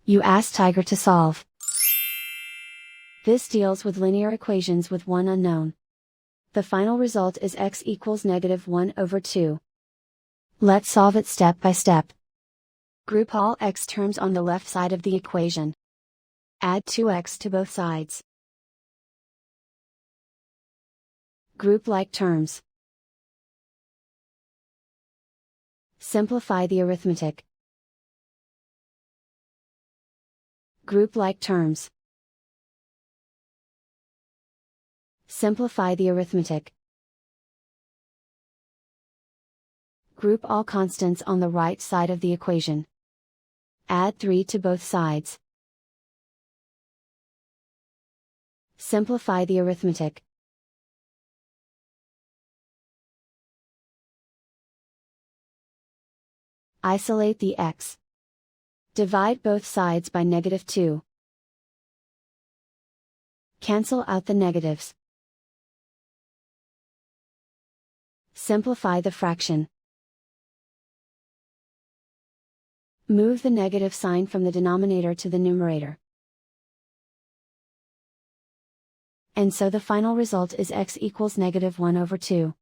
You ask Tiger to solve. This deals with linear equations with one unknown. The final result is x equals -1/2. Let's solve it step by step. Group all x terms on the left side of the equation. Add 2x to both sides. Group like terms. Simplify the arithmetic. Group like terms. Simplify the arithmetic. Group all constants on the right side of the equation. Add 3 to both sides. Simplify the arithmetic. Isolate the x. Divide both sides by -2. Cancel out the negatives. Simplify the fraction. Move the negative sign from the denominator to the numerator. And so the final result is x equals -1/2.